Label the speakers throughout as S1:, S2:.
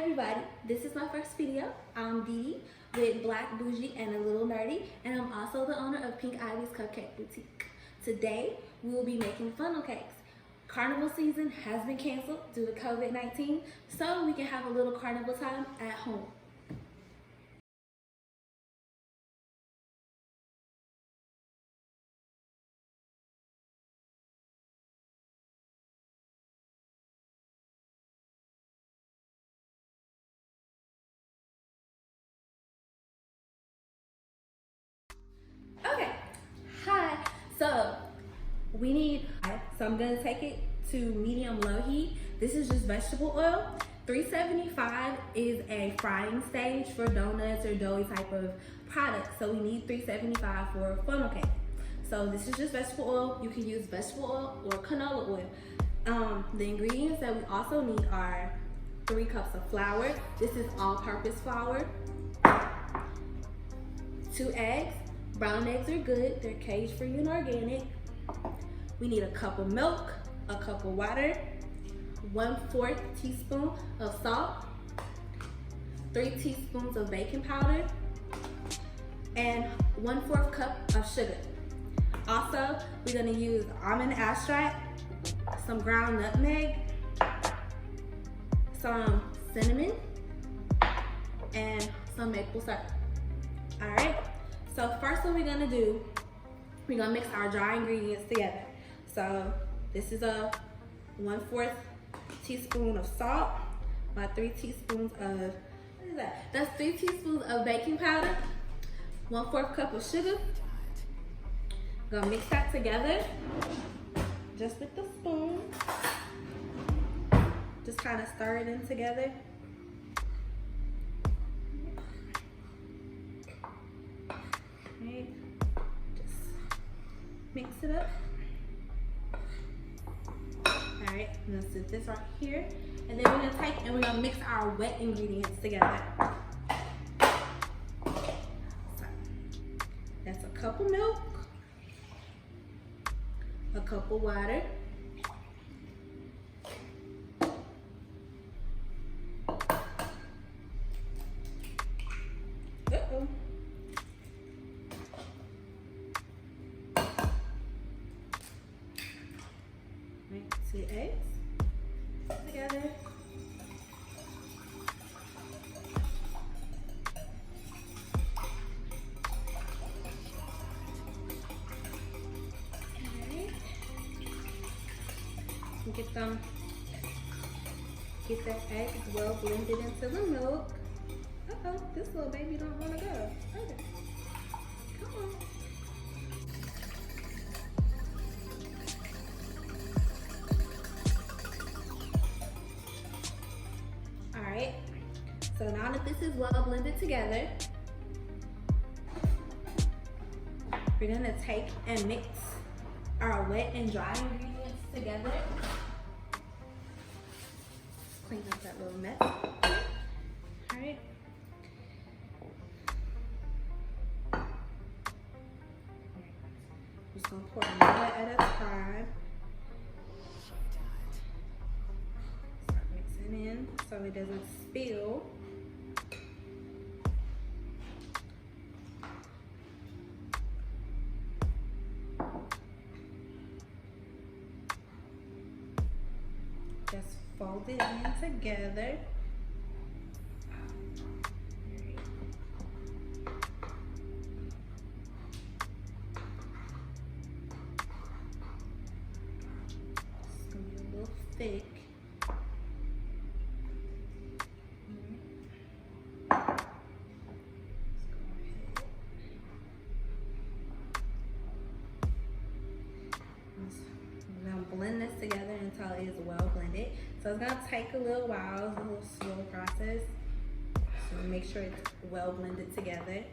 S1: everybody, this is my first video. I'm Dee with Black Bougie and a Little Nerdy, and I'm also the owner of Pink Ivy's Cupcake Boutique. Today, we will be making funnel cakes. Carnival season has been canceled due to COVID-19, so we can have a little carnival time at home. Okay, hi. So I'm gonna take it to medium low heat. This is just vegetable oil. 375 is a frying stage for donuts or doughy type of products. So we need 375 for a funnel cake. So this is just vegetable oil. You can use vegetable oil or canola oil. The ingredients that we also need are 3 cups of flour. This is all-purpose flour. 2 eggs. Brown eggs are good. They're cage-free and organic. We need a cup of milk, a cup of water, 1/4 teaspoon of salt, 3 teaspoons of baking powder, and 1/4 cup of sugar. Also, we're gonna use almond extract, some ground nutmeg, some cinnamon, and some maple syrup. All right, so first what we're gonna do, we're gonna mix our dry ingredients together. So this is a 1/4 teaspoon of salt, about 3 teaspoons of, what is that? That's 3 teaspoons of baking powder, 1/4 cup of sugar. Gonna mix that together, just with the spoon. Just kind of stir it in together. Okay, just mix it up. All right, I'm gonna sit this right here. And then we're gonna mix our wet ingredients together. So, that's a cup of milk, a cup of water, Make 2 eggs together. Alright. Get that egg well blended into the milk. Uh-oh, this little baby don't want to go. Okay. Come on. Alright, so now that this is well blended together, we're gonna take and mix our wet and dry ingredients together. Clean up that little mess. Alright. Just gonna pour one at a time. Start mixing in so it doesn't spill. Just fold it in together. It's gonna be a little thick. Blend this together until it is well blended. So it's gonna take a little while, it's a little slow process. So make sure it's well blended together.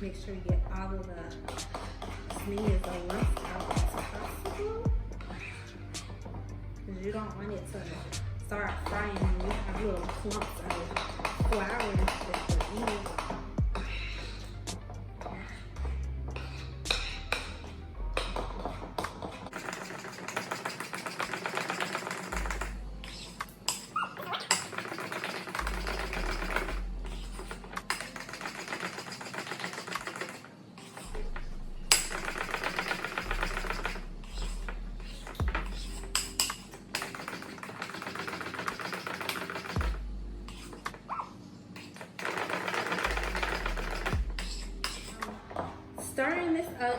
S1: Make sure you get all of the many of the lumps out as possible. Because you don't want it to start frying and you have little clumps of flour that you're eating. Stirring this up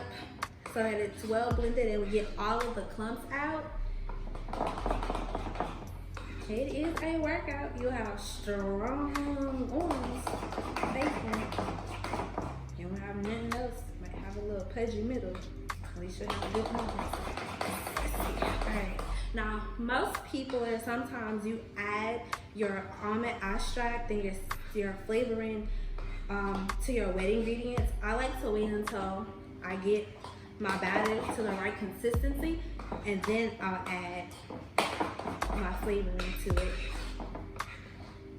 S1: so that it's well blended and we get all of the clumps out. It is a workout. You have strong arms. Bacon. You don't have nothing else. Might have a little pudgy middle. At least you have a good one. Alright. Now, most people, or sometimes you add your almond extract and your flavoring to your wet ingredients. I like to wait until I get my batter to the right consistency, and then I'll add my flavoring to it.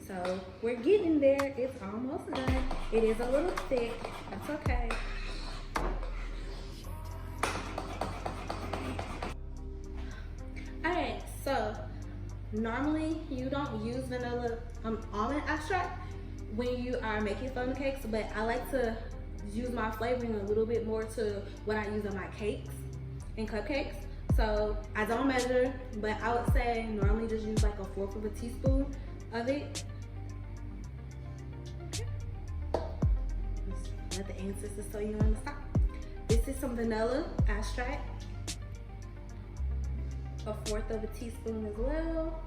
S1: So we're getting there. It's almost done. It is a little thick. That's okay. Alright, so normally you don't use vanilla almond extract when you are making funnel cakes, but I like to use my flavoring a little bit more to what I use on my cakes and cupcakes. So I don't measure, but I would say normally just use like 1/4 of a teaspoon of it. Just let the ancestors tell you when to stop. This is some vanilla extract, 1/4 of a teaspoon as well.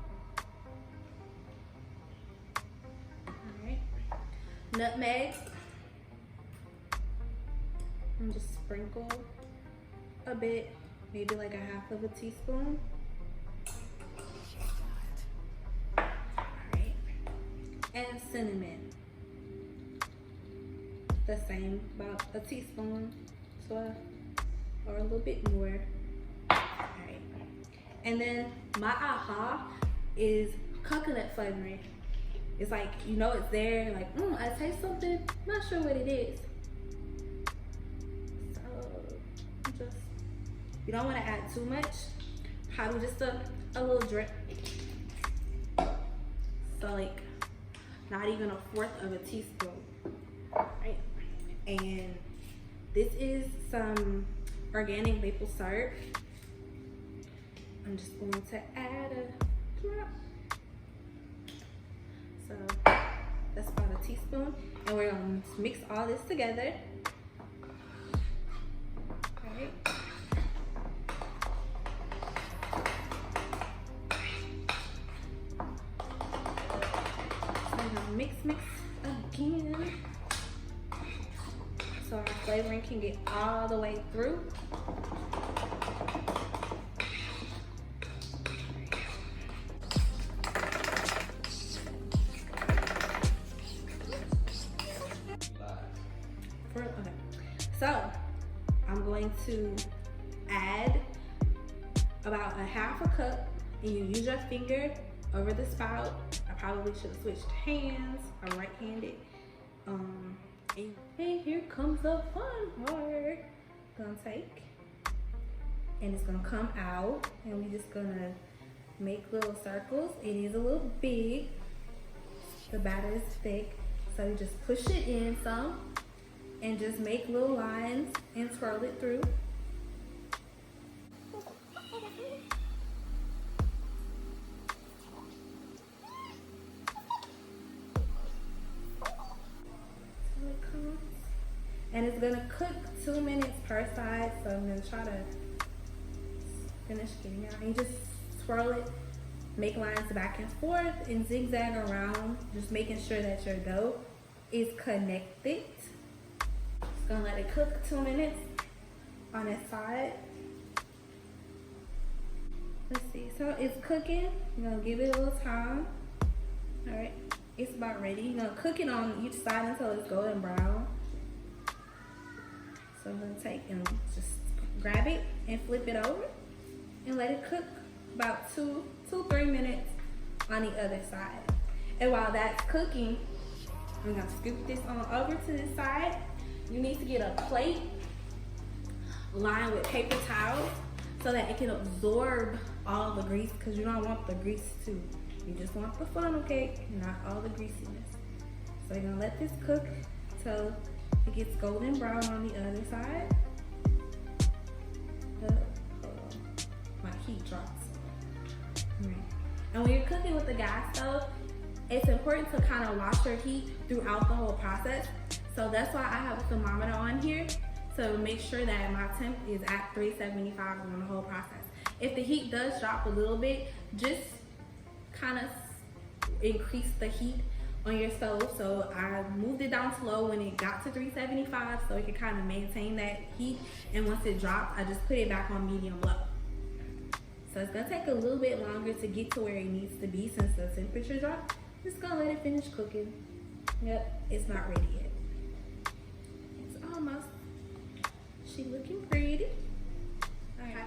S1: Nutmeg, and just sprinkle a bit, maybe like 1/2 of a teaspoon. Alright, and cinnamon, the same, about a teaspoon, so, or a little bit more. Alright, and then my aha is coconut flavoring. It's like, you know it's there, like, I taste something, not sure what it is. So, just, you don't want to add too much. Probably just a little drip. So like, not even 1/4 of a teaspoon, right? And this is some organic maple syrup. I'm just going to add a drop. So that's about a teaspoon, and we're gonna mix all this together. Alright. So we're gonna mix again, so our flavoring can get all the way through. Okay, so I'm going to add about 1/2 cup, and you use your finger over the spout. I probably should have switched hands. I'm right-handed. And here comes the fun part. Gonna take, and it's gonna come out, and we're just gonna make little circles. It is a little big. The batter is thick, so you just push it in some. And just make little lines and twirl it through. And it's gonna cook 2 minutes per side, so I'm gonna try to finish getting out. And you just swirl it, make lines back and forth, and zigzag around, just making sure that your dough is connected. Gonna let it cook 2 minutes on its side. Let's see, so it's cooking. You're gonna give it a little time. All right, it's about ready. You're gonna cook it on each side until it's golden brown. So I'm gonna take and just grab it and flip it over and let it cook about 2-3 minutes on the other side. And while that's cooking, I'm gonna scoop this on over to this side. You need to get a plate lined with paper towels so that it can absorb all the grease, because you don't want the grease too. You just want the funnel cake, not all the greasiness. So you're gonna let this cook till it gets golden brown on the other side. Hold on. My heat drops. Right. And when you're cooking with the gas stove, it's important to kind of watch your heat throughout the whole process. So that's why I have a thermometer on here to make sure that my temp is at 375 on the whole process. If the heat does drop a little bit, just kind of increase the heat on your stove. So I moved it down to low when it got to 375 so it could kind of maintain that heat. And once it dropped, I just put it back on medium low. So it's gonna take a little bit longer to get to where it needs to be since the temperature dropped. Just gonna let it finish cooking. Yep, it's not ready yet. It's almost. She looking pretty. All right,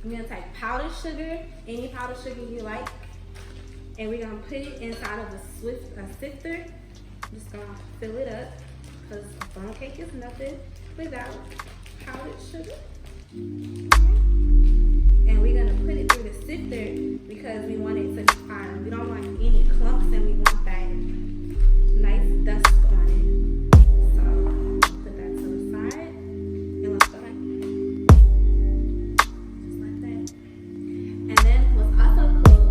S1: I'm gonna take powdered sugar, any powdered sugar you like, and we're gonna put it inside of a sifter. I'm just gonna fill it up because a funnel cake is nothing without powdered sugar. And we're gonna put it through the sifter because we want it to be fine. We don't want any clumps, and we want that nice dust on it. So put that to the side and let's go. Just like that. And then what's also cool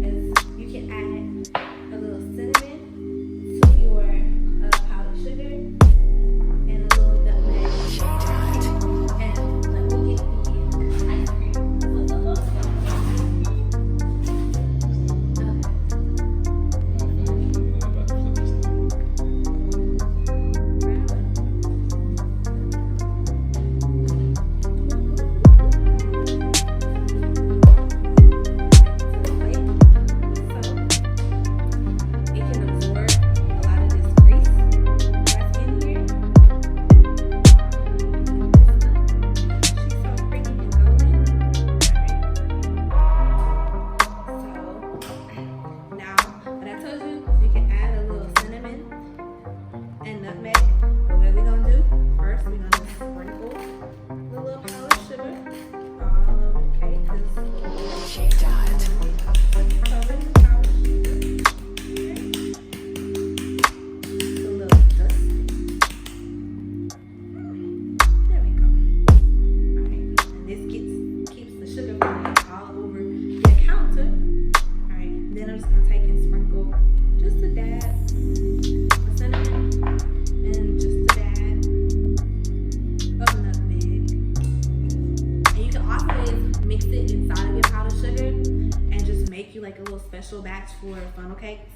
S1: is you can add a little cinnamon to your powdered sugar and a little nutmeg. And let me get the ice cream. Special batch for funnel cakes.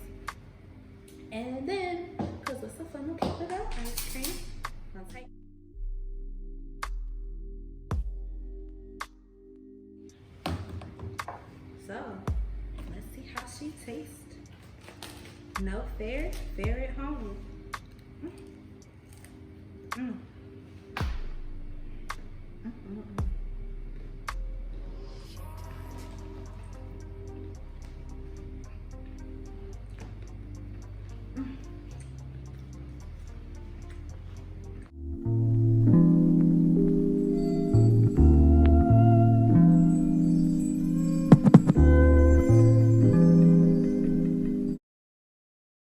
S1: And then, because what's a funnel cake without ice cream? I'll take. So, let's see how she tastes. No fair at home.